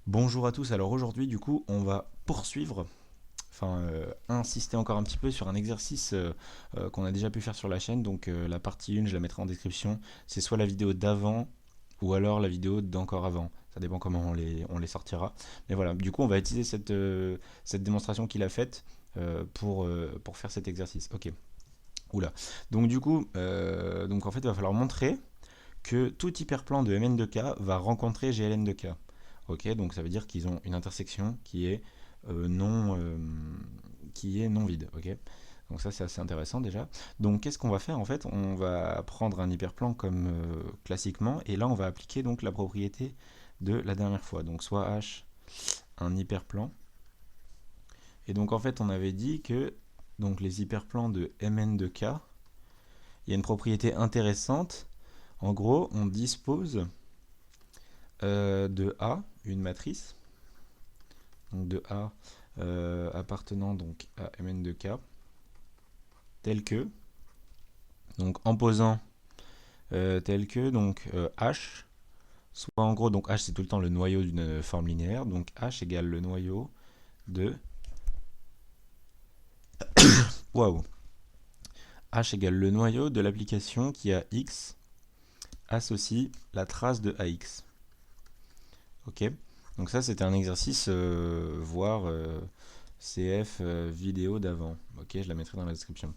Bonjour à tous, alors aujourd'hui du coup on va poursuivre, insister encore un petit peu sur un exercice qu'on a déjà pu faire sur la chaîne, donc la partie 1 je la mettrai en description, c'est soit la vidéo d'avant ou alors la vidéo d'encore avant, ça dépend comment on les sortira, mais voilà, du coup on va utiliser cette démonstration qu'il a faite pour faire cet exercice, ok, oula, donc du coup, donc en fait il va falloir montrer que tout hyperplan de Mn de K va rencontrer Gln de K. Ok, donc ça veut dire qu'ils ont une intersection qui est non vide. Ok, donc ça c'est assez intéressant déjà. Donc qu'est-ce qu'on va faire en fait? On va prendre un hyperplan comme classiquement et là on va appliquer donc la propriété de la dernière fois. Donc soit H un hyperplan et donc en fait on avait dit que donc les hyperplans de Mn de K, il y a une propriété intéressante. En gros, on dispose de A, une matrice, donc de A appartenant donc à Mn de K, tel que, donc en posant tel que, donc H, soit en gros, donc H c'est tout le temps le noyau d'une forme linéaire, donc H égale le noyau de, waouh, H égale le noyau de l'application qui a X associe la trace de AX. Ok, donc ça c'était un exercice, voire CF vidéo d'avant. Ok, je la mettrai dans la description.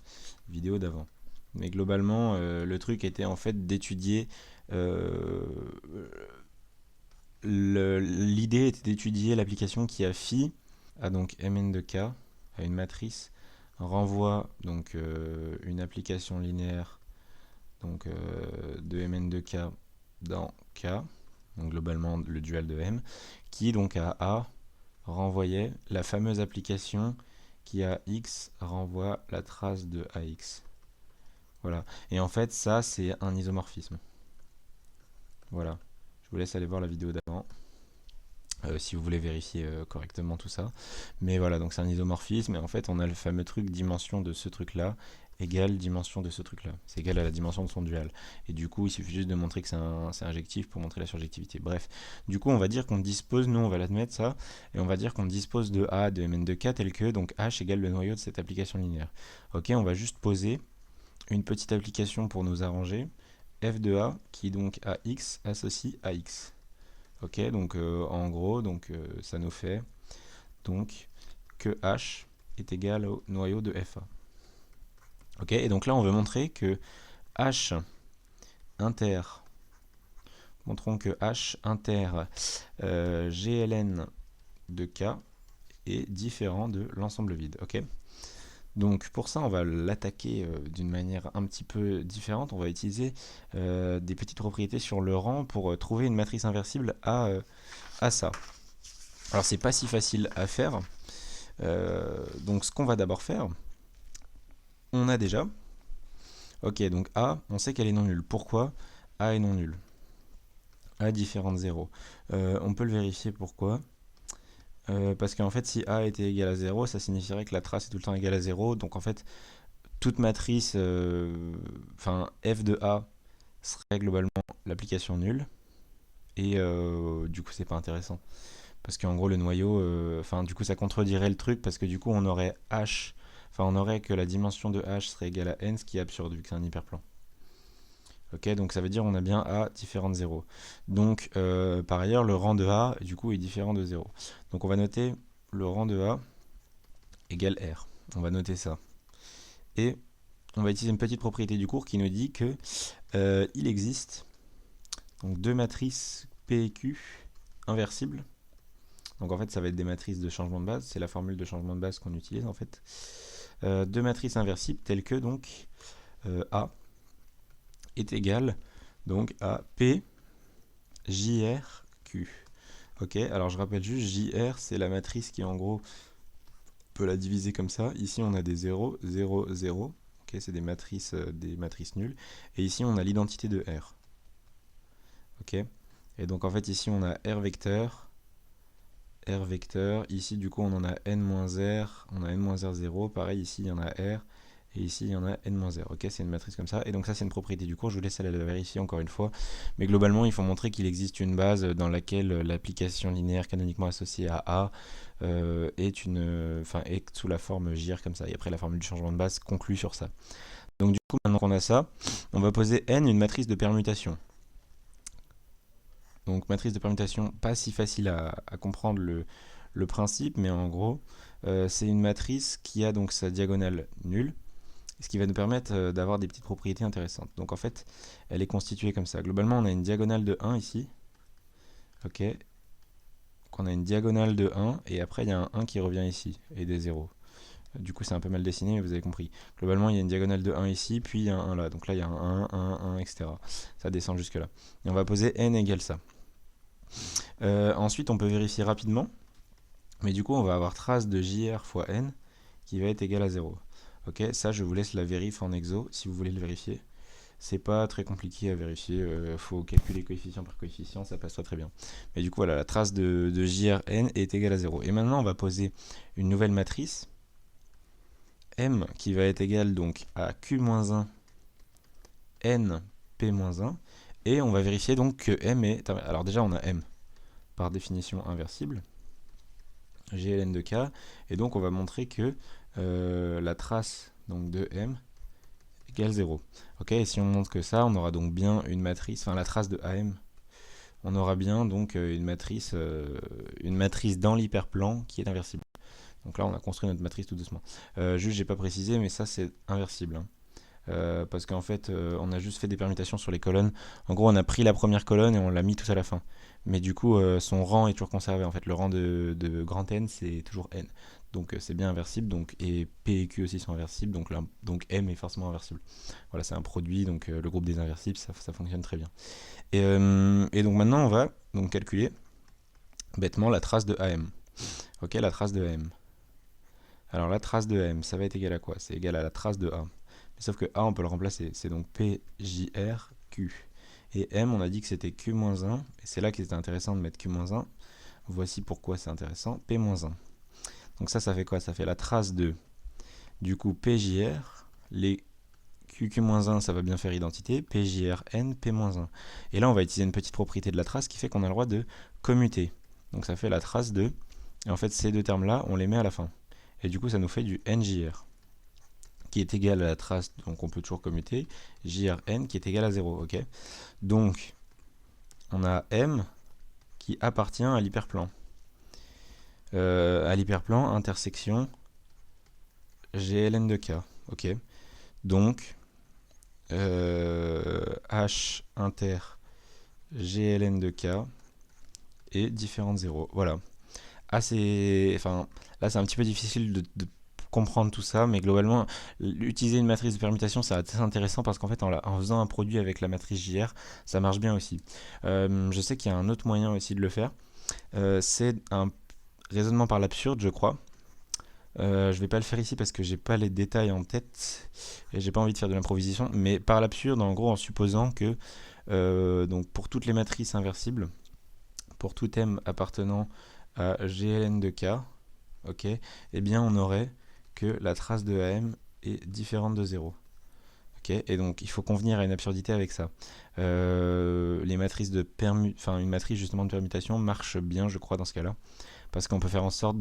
Vidéo d'avant. Mais globalement, le truc était en fait d'étudier. L'idée était d'étudier l'application qui a phi à donc Mn de K à une matrice renvoie donc une application linéaire donc de Mn de K dans K, donc globalement le dual de M, qui donc à A renvoyait la fameuse application qui à X renvoie la trace de AX. Voilà. Et en fait, ça, c'est un isomorphisme. Voilà. Je vous laisse aller voir la vidéo d'avant. Si vous voulez vérifier correctement tout ça. Mais voilà, donc c'est un isomorphisme, et en fait on a le fameux truc dimension de ce truc-là égale dimension de ce truc-là. C'est égal à la dimension de son dual. Et du coup, il suffit juste de montrer que c'est injectif pour montrer la surjectivité. Bref, du coup, on va dire qu'on dispose, nous on va l'admettre ça, et on va dire qu'on dispose de A de Mn de K tel que, donc H égale le noyau de cette application linéaire. Ok, on va juste poser une petite application pour nous arranger, f de A qui donc a X associe à X. Ok, donc en gros, donc ça nous fait donc que H est égal au noyau de FA. Ok, et donc là on veut montrer que H inter, montrons que H inter GLN de K est différent de l'ensemble vide. Ok, donc pour ça on va l'attaquer d'une manière un petit peu différente. On va utiliser des petites propriétés sur le rang pour trouver une matrice inversible à ça. Alors c'est pas si facile à faire. Donc ce qu'on va d'abord faire, on a déjà, ok, donc A, on sait qu'elle est non nulle. Pourquoi A est non nulle? A différent de 0. On peut le vérifier pourquoi. Parce qu'en fait, si A était égal à 0, ça signifierait que la trace est tout le temps égale à 0. Donc en fait, toute matrice, f de A serait globalement l'application nulle. Et du coup, c'est pas intéressant. Parce qu'en gros, le noyau, du coup, ça contredirait le truc parce que du coup, on aurait H, on aurait que la dimension de H serait égale à n, ce qui est absurde vu que c'est un hyperplan. Ok, donc ça veut dire on a bien A différent de 0. Donc, par ailleurs, le rang de A, du coup, est différent de 0. Donc, on va noter le rang de A égale R. On va noter ça. Et on va utiliser une petite propriété du cours qui nous dit que il existe donc deux matrices P et Q inversibles. Donc en fait, ça va être des matrices de changement de base. C'est la formule de changement de base qu'on utilise en fait. Deux matrices inversibles telles que donc A est égal donc à P JR Q. Ok, alors je rappelle juste, JR c'est la matrice qui en gros on peut la diviser comme ça. Ici on a des 0, 0, 0. Ok, c'est des matrices nulles. Et ici on a l'identité de R. Ok, et donc en fait ici on a R vecteur. R vecteur, ici du coup on en a n-R, on a n-R0, pareil ici il y en a R, et ici il y en a n-r. Ok, c'est une matrice comme ça, et donc ça c'est une propriété du cours, je vous laisse aller la vérifier encore une fois, mais globalement il faut montrer qu'il existe une base dans laquelle l'application linéaire canoniquement associée à A est sous la forme JR comme ça, et après la formule du changement de base conclut sur ça. Donc du coup, maintenant qu'on a ça, on va poser n une matrice de permutation. Donc matrice de permutation, pas si facile à comprendre le principe, mais en gros, c'est une matrice qui a donc sa diagonale nulle, ce qui va nous permettre d'avoir des petites propriétés intéressantes. Donc en fait, elle est constituée comme ça. Globalement, on a une diagonale de 1 ici. Ok. Donc on a une diagonale de 1, et après il y a un 1 qui revient ici, et des 0. Du coup, c'est un peu mal dessiné, mais vous avez compris. Globalement, il y a une diagonale de 1 ici, puis il y a un 1 là. Donc là, il y a un 1, 1, 1, etc. Ça descend jusque là. Et on va poser n égale ça. Ensuite, on peut vérifier rapidement. Mais du coup, on va avoir trace de JR fois n qui va être égal à 0. Ok, ça, je vous laisse la vérif en exo si vous voulez le vérifier. C'est pas très compliqué à vérifier. Faut calculer coefficient par coefficient, ça passe très bien. Mais du coup, voilà, la trace de JRn est égale à 0. Et maintenant, on va poser une nouvelle matrice m qui va être égale donc à q-1 n p-1, et on va vérifier donc que m est... Alors déjà on a m par définition inversible, gln de k, et donc on va montrer que la trace donc de m égale 0. Ok, et si on montre que ça, on aura donc bien une matrice, enfin la trace de am, on aura bien donc une matrice dans l'hyperplan qui est inversible. Donc là, on a construit notre matrice tout doucement. Juste, j'ai pas précisé, mais ça, c'est inversible. Parce qu'en fait, on a juste fait des permutations sur les colonnes. En gros, on a pris la première colonne et on l'a mis tout à la fin. Mais du coup, son rang est toujours conservé. En fait, le rang de grand N, c'est toujours N. Donc, c'est bien inversible. Donc, et P et Q aussi sont inversibles. Donc M est forcément inversible. Voilà, c'est un produit. Donc, le groupe des inversibles, ça fonctionne très bien. Et donc, maintenant, on va donc calculer bêtement la trace de AM. Ok, la trace de AM. Alors la trace de M, ça va être égal à quoi? C'est égal à la trace de A. Mais sauf que A, on peut le remplacer. C'est donc P, J, R, Q. Et M, on a dit que c'était Q-1. Et c'est là qu'il était intéressant de mettre Q-1. Voici pourquoi c'est intéressant. P-1. Donc ça fait quoi? Ça fait la trace de, du coup, PJR. Les QQ-1, ça va bien faire identité. PJR, N, P-1. Et là, on va utiliser une petite propriété de la trace qui fait qu'on a le droit de commuter. Donc ça fait la trace de... Et en fait, ces deux termes-là, on les met à la fin. Et du coup, ça nous fait du NJR, qui est égal à la trace, donc on peut toujours commuter, JRN qui est égal à 0. Ok, donc, on a M qui appartient à l'hyperplan. À l'hyperplan, intersection GLN de K. Ok, donc, H inter GLN de K est différent de 0. Voilà. Enfin, là c'est un petit peu difficile de comprendre tout ça, mais globalement, utiliser une matrice de permutation, c'est assez intéressant parce qu'en fait, en faisant un produit avec la matrice JR, ça marche bien aussi. Je sais qu'il y a un autre moyen aussi de le faire. C'est un raisonnement par l'absurde, je crois. Je vais pas le faire ici parce que j'ai pas les détails en tête et j'ai pas envie de faire de l'improvisation, mais par l'absurde, en gros, en supposant que donc pour toutes les matrices inversibles, pour tout M appartenant à GLN de K, ok, eh bien on aurait que la trace de AM est différente de 0. Okay, et donc il faut convenir à une absurdité avec ça. Les matrices une matrice justement de permutation marche bien, je crois, dans ce cas-là, parce qu'on peut faire en sorte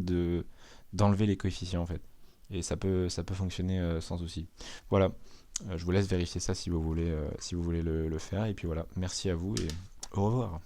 d'enlever les coefficients en fait. Et ça peut fonctionner sans souci. Voilà, je vous laisse vérifier ça si vous voulez le faire. Et puis voilà, merci à vous et au revoir.